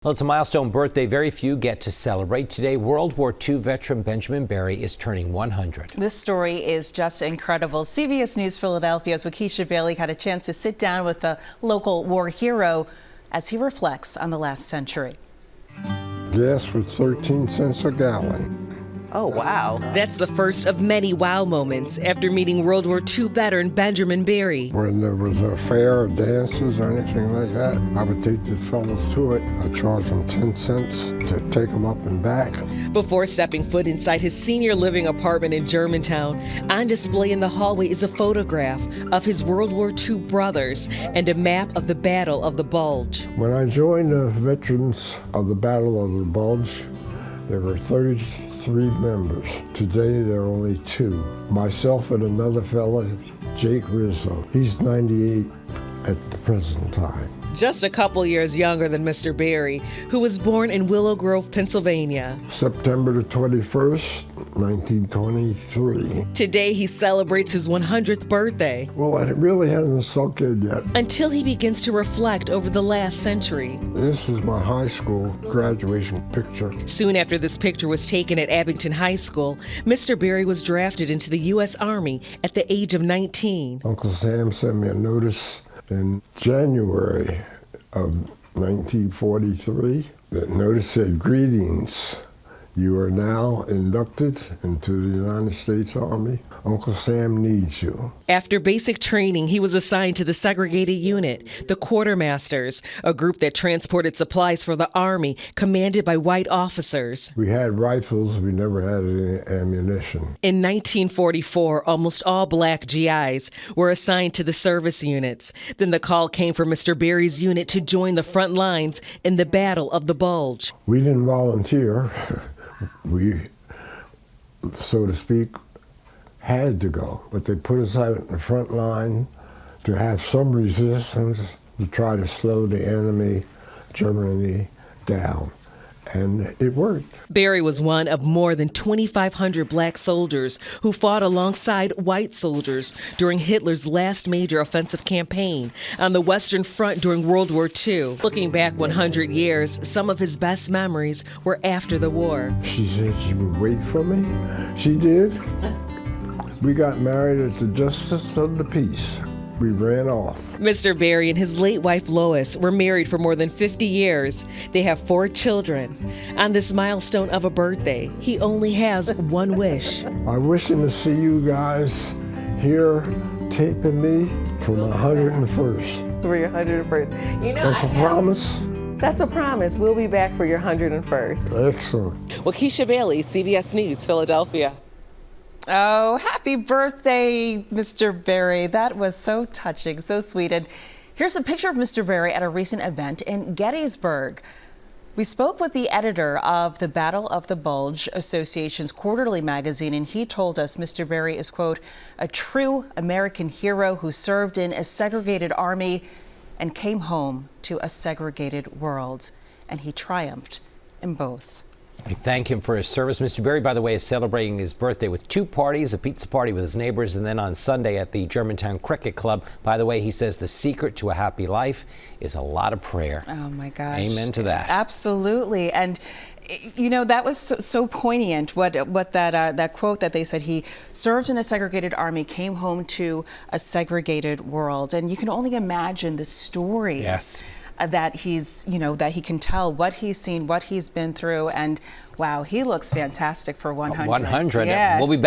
Well, it's a milestone birthday very few get to celebrate. Today, World War II veteran Benjamin Berry is turning 100. This story is just incredible. CBS News Philadelphia's Wakisha Bailey had a chance to sit down with the local war hero as he reflects on the last century. Gas was 13 cents a gallon. Oh, wow. That's the first of many wow moments after meeting World War II veteran Benjamin Berry. When there was a fair or dances or anything like that, I would take the fellows to it. I'd charge them 10 cents to take them up and back. Before stepping foot inside his senior living apartment in Germantown, on display in the hallway is a photograph of his World War II brothers and a map of the Battle of the Bulge. When I joined the veterans of the Battle of the Bulge, there were 33 members. Today, there are only 2. Myself and another fella, Jake Rizzo. He's 98 at the present time. Just a couple years younger than Mr. Berry, who was born in Willow Grove, Pennsylvania. September the 21st, 1923. Today, he celebrates his 100th birthday. Well, it really hasn't sunk in yet. Until he begins to reflect over the last century. This is my high school graduation picture. Soon after this picture was taken at Abington High School, Mr. Berry was drafted into the U.S. Army at the age of 19. Uncle Sam sent me a notice in January of 1943. The notice said, "Greetings. You are now inducted into the United States Army. Uncle Sam needs you." After basic training, he was assigned to the segregated unit, the Quartermasters, a group that transported supplies for the Army, commanded by white officers. We had rifles, we never had any ammunition. In 1944, almost all black GIs were assigned to the service units. Then the call came for Mr. Berry's unit to join the front lines in the Battle of the Bulge. We didn't volunteer. We, so to speak, had to go, but they put us out in the front line to have some resistance to try to slow the enemy, Germany, down. And it worked. Berry was one of more than 2,500 black soldiers who fought alongside white soldiers during Hitler's last major offensive campaign on the Western Front during World War II. Looking back 100 years, some of his best memories were after the war. She said she would wait for me. She did. We got married at the Justice of the Peace. We ran off. Mr. Berry and his late wife Lois were married for more than 50 years. They have 4 children. On this milestone of a birthday, he only has one wish. I'm wishing to see you guys here taping me for my 101st. For your 101st. You know, That's a promise? That's a promise. We'll be back for your 101st. Excellent. Wakisha Bailey, CBS News, Philadelphia. Oh, happy birthday, Mr. Berry. That was so touching, so sweet. And here's a picture of Mr. Berry at a recent event in Gettysburg. We spoke with the editor of the Battle of the Bulge Association's quarterly magazine, and he told us Mr. Berry is, quote, a true American hero who served in a segregated army and came home to a segregated world. And he triumphed in both. We thank him for his service. Mr. Berry, by the way, is celebrating his birthday with 2 parties, a pizza party with his neighbors, and then on Sunday at the Germantown Cricket Club. By the way, he says the secret to a happy life is a lot of prayer. Oh, my gosh. Amen to that. Absolutely. And, you know, that was so poignant, what that quote that they said, he served in a segregated army, came home to a segregated world. And you can only imagine the stories. Yes. That he's, you know, that he can tell what he's seen, what he's been through, and wow, he looks fantastic for 100. 100. Yeah. We'll be back.